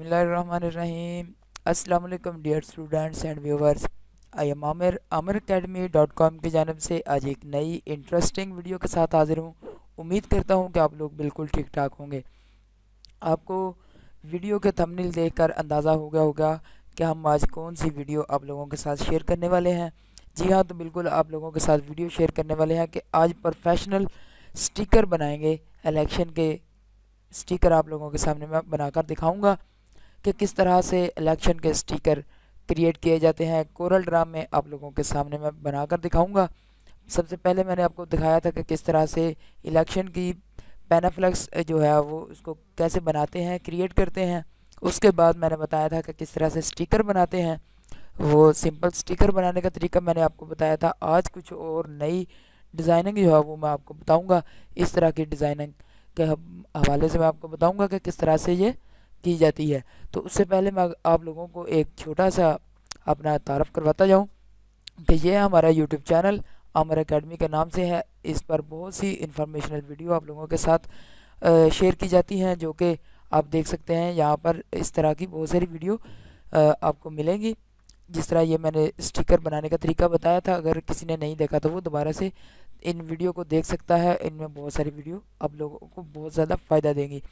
बिस्मिल्लाहिर्रहमानिर्रहीम। अस्सलाम वालेकुम dear students and viewers. I am amaracademy.com की जानब से आज एक नई इंटरेस्टिंग वीडियो के साथ हाजिर हूँ। उम्मीद करता हूँ कि आप लोग बिल्कुल ठीक ठाक होंगे। आपको वीडियो के थंबनेल देखकर अंदाज़ा हो गया होगा कि हम आज कौन सी वीडियो आप लोगों के साथ शेयर करने वाले हैं। जी हाँ, तो बिल्कुल आप लोगों के साथ वीडियो शेयर करने वाले हैं कि आज प्रोफेशनल स्टिकर बनाएंगे। इलेक्शन के स्टिकर आप लोगों के सामने मैं बनाकर दिखाऊंगा कि किस तरह से इलेक्शन के स्टिकर क्रिएट किए जाते हैं। कोरल ड्रा में आप लोगों के सामने मैं बनाकर दिखाऊंगा। सबसे पहले मैंने आपको दिखाया था कि किस तरह से इलेक्शन की पैनाफ्लेक्स जो है वो उसको कैसे बनाते हैं, क्रिएट करते हैं। उसके बाद मैंने बताया था कि किस तरह से स्टिकर बनाते हैं। वो सिंपल स्टिकर बनाने का तरीका मैंने आपको बताया था। आज कुछ और नई डिज़ाइनिंग जो है वो मैं आपको बताऊंगा। इस तरह की डिज़ाइनिंग के हवाले से मैं आपको बताऊंगा कि किस तरह से ये की जाती है। तो उससे पहले मैं आप लोगों को एक छोटा सा अपना तारफ़ करवाता जाऊं कि ये हमारा यूट्यूब चैनल अमर एकेडमी के नाम से है। इस पर बहुत सी इंफॉर्मेशनल वीडियो आप लोगों के साथ शेयर की जाती हैं, जो कि आप देख सकते हैं। यहाँ पर इस तरह की बहुत सारी वीडियो आपको मिलेंगी। जिस तरह ये मैंने स्टिकर बनाने का तरीका बताया था, अगर किसी ने नहीं देखा तो वो दोबारा से इन वीडियो को देख सकता है। इनमें बहुत सारी वीडियो आप लोगों को बहुत ज़्यादा फ़ायदा देंगी।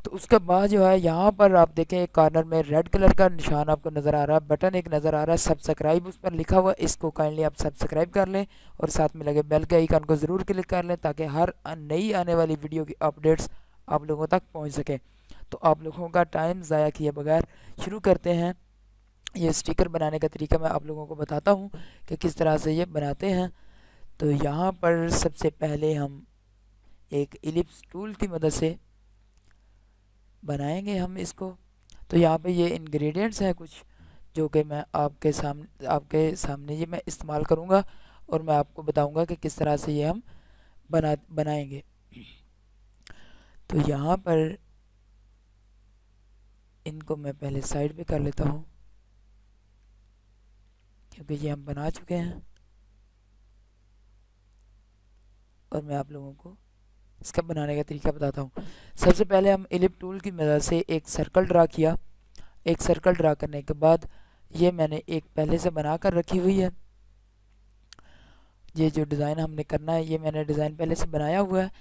तो उसके बाद जो है यहाँ पर आप देखें एक कॉर्नर में रेड कलर का निशान आपको नज़र आ रहा है, बटन एक नज़र आ रहा है सब्सक्राइब उस पर लिखा हुआ है। इसको काइंडली आप सब्सक्राइब कर लें और साथ में लगे बेल के आइकन को ज़रूर क्लिक कर लें ताकि हर नई आने वाली वीडियो की अपडेट्स आप लोगों तक पहुँच सकें। तो आप लोगों का टाइम ज़ाया किए बगैर शुरू करते हैं। ये स्टिकर बनाने का तरीका मैं आप लोगों को बताता हूँ कि किस तरह से ये बनाते हैं। तो यहाँ पर सबसे पहले हम एक इलिप्स टूल की मदद से बनाएंगे हम इसको। तो यहाँ पे ये इंग्रेडिएंट्स हैं कुछ, जो कि मैं आपके सामने ये मैं इस्तेमाल करूँगा और मैं आपको बताऊँगा कि किस तरह से ये हम बनाएंगे। तो यहाँ पर इनको मैं पहले साइड पे कर लेता हूँ क्योंकि ये हम बना चुके हैं और मैं आप लोगों को इसका बनाने का तरीका बताता हूँ। सबसे पहले हम इलिप टूल की मदद से एक सर्कल ड्रा किया। एक सर्कल ड्रा करने के बाद ये मैंने एक पहले से बना कर रखी हुई है। ये जो डिज़ाइन हमने करना है ये मैंने डिज़ाइन पहले से बनाया हुआ है,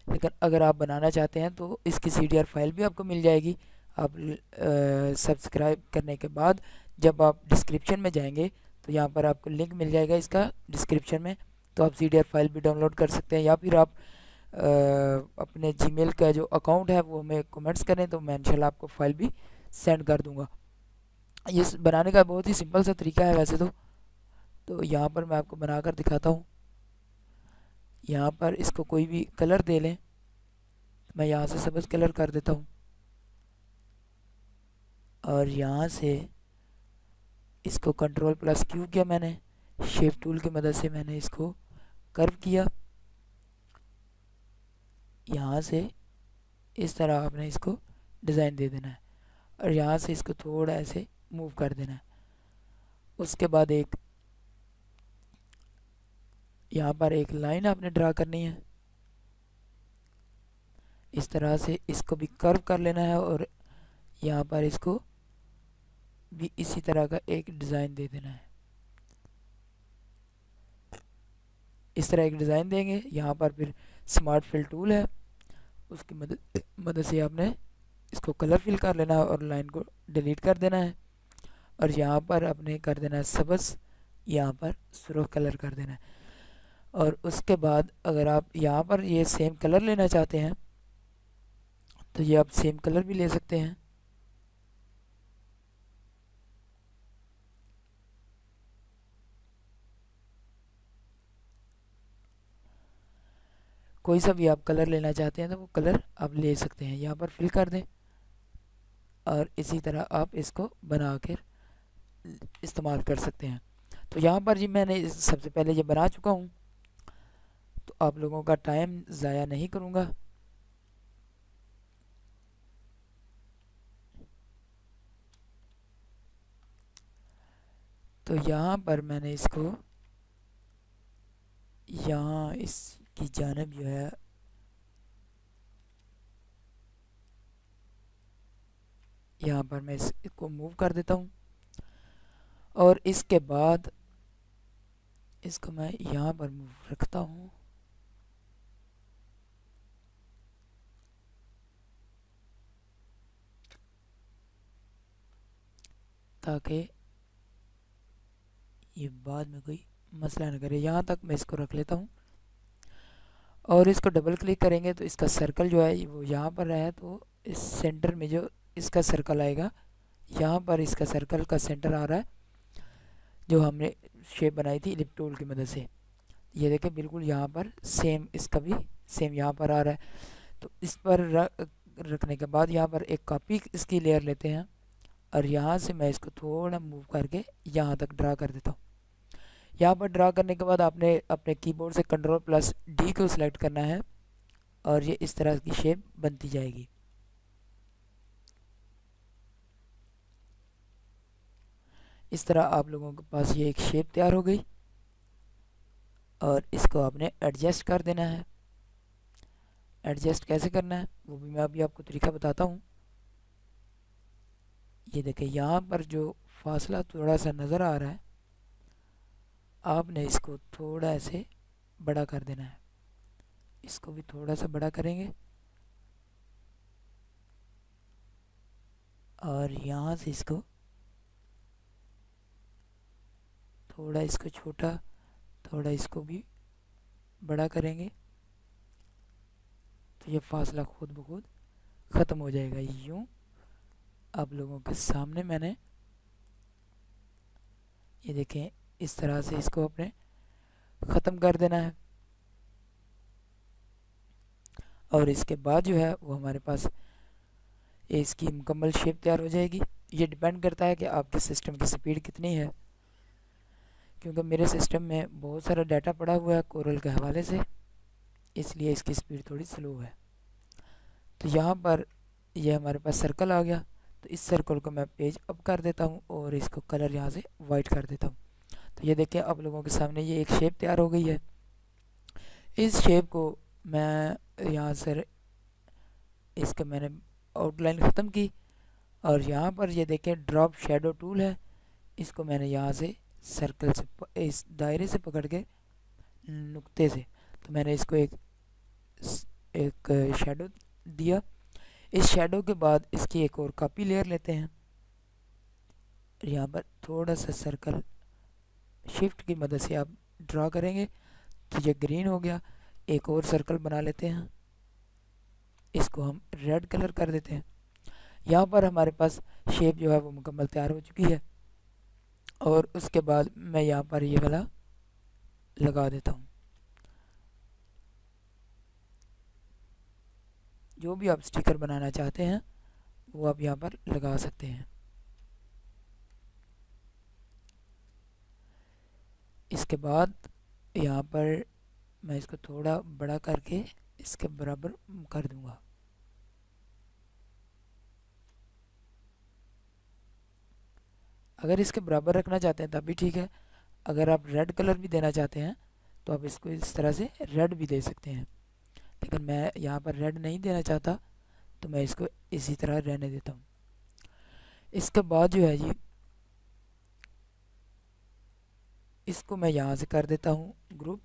लेकिन अगर आप बनाना चाहते हैं तो इसकी CDR फाइल भी आपको मिल जाएगी। आप सब्सक्राइब करने के बाद जब आप डिस्क्रिप्शन में जाएंगे तो यहाँ पर आपको लिंक मिल जाएगा इसका डिस्क्रिप्शन में। तो आप CDR फाइल भी डाउनलोड कर सकते हैं, या फिर आप अपने जीमेल का जो अकाउंट है वो हमें कमेंट्स करें तो मैं इंशाल्लाह आपको फ़ाइल भी सेंड कर दूंगा। ये बनाने का बहुत ही सिंपल सा तरीका है वैसे तो यहाँ पर मैं आपको बनाकर दिखाता हूँ। यहाँ पर इसको कोई भी कलर दे लें। मैं यहाँ से सब्ज़ कलर कर देता हूँ और यहाँ से इसको Ctrl+Q किया मैंने। शेप टूल की मदद से मैंने इसको कर्व किया। यहाँ से इस तरह आपने इसको डिज़ाइन दे देना है और यहाँ से इसको थोड़ा ऐसे मूव कर देना है। उसके बाद एक यहाँ पर एक लाइन आपने ड्रा करनी है। इस तरह से इसको भी कर्व कर लेना है और यहाँ पर इसको भी इसी तरह का एक डिज़ाइन दे देना है। इस तरह एक डिज़ाइन देंगे। यहाँ पर फिर स्मार्ट फिल टूल है, उसकी मदद से आपने इसको कलर फिल कर लेना है और लाइन को डिलीट कर देना है। और यहाँ पर आपने कर देना है सब्ज़, यहाँ पर सुर्ख कलर कर देना है। और उसके बाद अगर आप यहाँ पर ये सेम कलर लेना चाहते हैं तो ये आप सेम कलर भी ले सकते हैं। कोई सा भी आप कलर लेना चाहते हैं तो वो कलर आप ले सकते हैं। यहाँ पर फिल कर दें और इसी तरह आप इसको बना कर इस्तेमाल कर सकते हैं। तो यहाँ पर जी मैंने सबसे पहले ये बना चुका हूँ, तो आप लोगों का टाइम ज़ाया नहीं करूँगा। तो यहाँ पर मैंने इसको यहाँ इसकी जानब जो है यहाँ पर मैं इसको मूव कर देता हूँ और इसके बाद इसको मैं यहाँ पर मूव रखता हूँ। ताकि ये बाद में कोई मसला न करे। यहाँ तक मैं इसको रख लेता हूँ और इसको डबल क्लिक करेंगे तो इसका सर्कल जो है वो यहाँ पर है, तो इस सेंटर में जो इसका सर्कल आएगा, यहाँ पर इसका सर्कल का सेंटर आ रहा है जो हमने शेप बनाई थी इलिप्स टूल की मदद से। ये देखें बिल्कुल यहाँ पर सेम, इसका भी सेम यहाँ पर आ रहा है। तो इस पर रखने के बाद यहाँ पर एक कॉपी इसकी लेयर लेते हैं और यहाँ से मैं इसको थोड़ा मूव करके यहाँ तक ड्रा कर देता हूँ। यहाँ पर ड्रा करने के बाद आपने अपने कीबोर्ड से Ctrl+D को सिलेक्ट करना है और ये इस तरह की शेप बनती जाएगी। इस तरह आप लोगों के पास ये एक शेप तैयार हो गई और इसको आपने एडजस्ट कर देना है। एडजस्ट कैसे करना है वो भी मैं अभी आपको तरीका बताता हूँ। ये देखें यहाँ पर जो फासला थोड़ा सा नज़र आ रहा है, आपने इसको थोड़ा ऐसे बड़ा कर देना है। इसको भी थोड़ा सा बड़ा करेंगे और यहाँ से इसको थोड़ा इसको छोटा, थोड़ा इसको भी बड़ा करेंगे तो ये फासला खुद ब खुद ख़त्म हो जाएगा। यूँ आप लोगों के सामने मैंने ये देखें इस तरह से इसको अपने ख़त्म कर देना है और इसके बाद जो है वो हमारे पास इसकी मुकम्मल शेप तैयार हो जाएगी। ये डिपेंड करता है कि आपके सिस्टम की स्पीड कितनी है, क्योंकि मेरे सिस्टम में बहुत सारा डाटा पड़ा हुआ है कोरल के हवाले से, इसलिए इसकी स्पीड थोड़ी स्लो है। तो यहाँ पर ये हमारे पास सर्कल आ गया, तो इस सर्कल को मैं पेज अप कर देता हूँ और इसको कलर यहाँ से वाइट कर देता हूँ। तो ये देखें आप लोगों के सामने ये एक शेप तैयार हो गई है। इस शेप को मैं यहाँ से इसका मैंने आउटलाइन ख़त्म की और यहाँ पर ये देखें ड्रॉप शेडो टूल है, इसको मैंने यहाँ से सर्कल से इस दायरे से पकड़ के नुक्ते से, तो मैंने इसको एक शेडो दिया। इस शेडो के बाद इसकी एक और कॉपी लेयर लेते हैं। यहाँ पर थोड़ा सा सर्कल शिफ्ट की मदद से आप ड्रा करेंगे तो ये ग्रीन हो गया। एक और सर्कल बना लेते हैं, इसको हम रेड कलर कर देते हैं। यहाँ पर हमारे पास शेप जो है वो मुकम्मल तैयार हो चुकी है और उसके बाद मैं यहाँ पर ये वाला लगा देता हूँ। जो भी आप स्टिकर बनाना चाहते हैं वो आप यहाँ पर लगा सकते हैं। इसके बाद यहाँ पर मैं इसको थोड़ा बड़ा करके इसके बराबर कर दूंगा। अगर इसके बराबर रखना चाहते हैं तब भी ठीक है। अगर आप रेड कलर भी देना चाहते हैं तो आप इसको इस तरह से रेड भी दे सकते हैं, लेकिन मैं यहाँ पर रेड नहीं देना चाहता तो मैं इसको इसी तरह रहने देता हूँ। इसके बाद जो है जी इसको मैं यहाँ से कर देता हूँ ग्रुप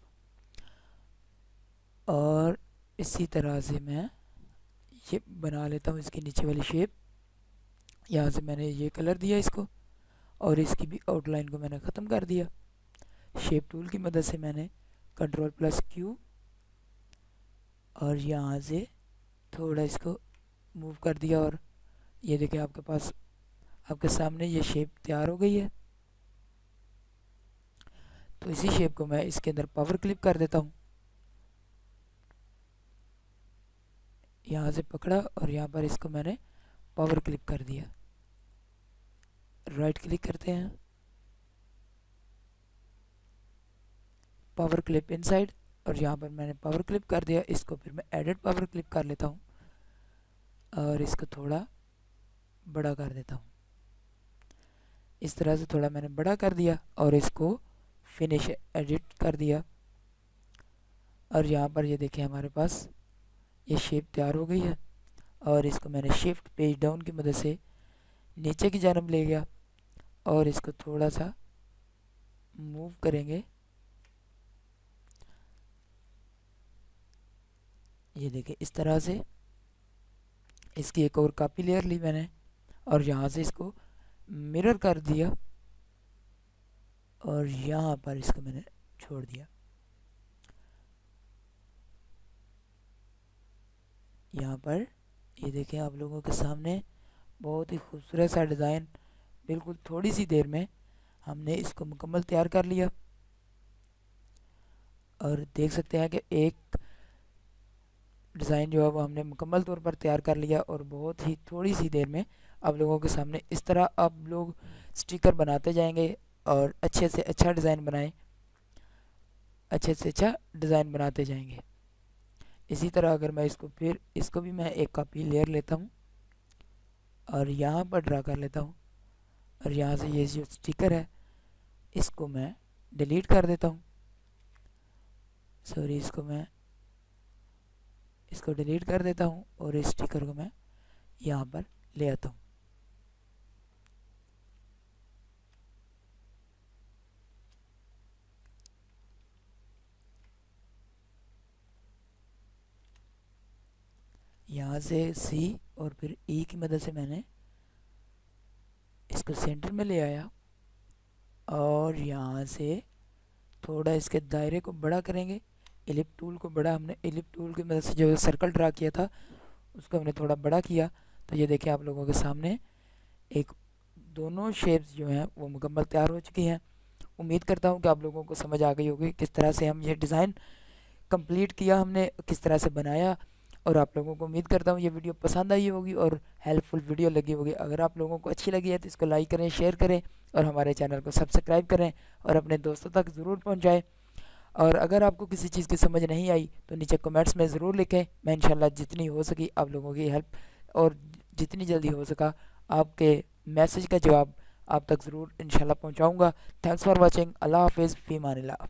और इसी तरह से मैं ये बना लेता हूँ इसकी नीचे वाली शेप। यहाँ से मैंने ये कलर दिया इसको और इसकी भी आउटलाइन को मैंने ख़त्म कर दिया। शेप टूल की मदद से मैंने Ctrl+Q और यहाँ से थोड़ा इसको मूव कर दिया और ये देखिए आपके पास आपके सामने ये शेप तैयार हो गई है। तो इसी शेप को मैं इसके अंदर पावर क्लिप कर देता हूँ। यहाँ से पकड़ा और यहाँ पर इसको मैंने पावर क्लिप कर दिया। राइट क्लिक करते हैं, पावर क्लिप इनसाइड, और यहाँ पर मैंने पावर क्लिप कर दिया। इसको फिर मैं एडिट पावर क्लिप कर लेता हूँ और इसको थोड़ा बड़ा कर देता हूँ। इस तरह से थोड़ा मैंने बड़ा कर दिया और इसको फिनिश एडिट कर दिया और यहाँ पर ये देखें हमारे पास ये शेप तैयार हो गई है। और इसको मैंने शिफ्ट पेज डाउन की मदद से नीचे की जानब ले गया और इसको थोड़ा सा मूव करेंगे। ये देखिए इस तरह से इसकी एक और कॉपी लेयर ली मैंने और यहाँ से इसको मिरर कर दिया और यहाँ पर इसको मैंने छोड़ दिया। यहाँ पर ये देखें आप लोगों के सामने बहुत ही खूबसूरत सा डिज़ाइन बिल्कुल थोड़ी सी देर में हमने इसको मुकम्मल तैयार कर लिया। और देख सकते हैं कि एक डिज़ाइन जो है वो हमने मुकम्मल तौर पर तैयार कर लिया और बहुत ही थोड़ी सी देर में आप लोगों के सामने इस तरह आप लोग स्टिकर बनाते जाएंगे और अच्छे से अच्छा डिज़ाइन बनाएं, अच्छे से अच्छा डिज़ाइन बनाते जाएंगे। इसी तरह अगर मैं इसको भी मैं एक कॉपी लेयर लेता हूँ और यहाँ पर ड्रा कर लेता हूँ और यहाँ से ये जो स्टिकर है इसको मैं डिलीट कर देता हूँ। सॉरी, इसको डिलीट कर देता हूँ और इस स्टिकर को मैं यहाँ पर ले आता हूँ। यहाँ से सी और फिर ई की मदद से मैंने इसको सेंटर में ले आया और यहाँ से थोड़ा इसके दायरे को बड़ा करेंगे। एलिप टूल को बड़ा हमने एलिप टूल की मदद से जो सर्कल ड्रा किया था उसको हमने थोड़ा बड़ा किया। तो ये देखिए आप लोगों के सामने एक दोनों शेप्स जो हैं वो मुकम्मल तैयार हो चुकी हैं। उम्मीद करता हूँ कि आप लोगों को समझ आ गई होगी किस तरह से हम ये डिज़ाइन कंप्लीट किया, हमने किस तरह से बनाया। और आप लोगों को उम्मीद करता हूँ ये वीडियो पसंद आई होगी और हेल्पफुल वीडियो लगी होगी। अगर आप लोगों को अच्छी लगी है तो इसको लाइक करें, शेयर करें और हमारे चैनल को सब्सक्राइब करें और अपने दोस्तों तक ज़रूर पहुँचाएँ। और अगर आपको किसी चीज़ की समझ नहीं आई तो नीचे कमेंट्स में ज़रूर लिखें। मैं इंशाल्लाह जितनी हो सकी आप लोगों की हेल्प और जितनी जल्दी हो सका आपके मैसेज का जवाब आप तक ज़रूर इंशाल्लाह पहुँचाऊँगा। Thanks for watching. अल्लाह हाफिज़, फ़ी अमानिल्लाह।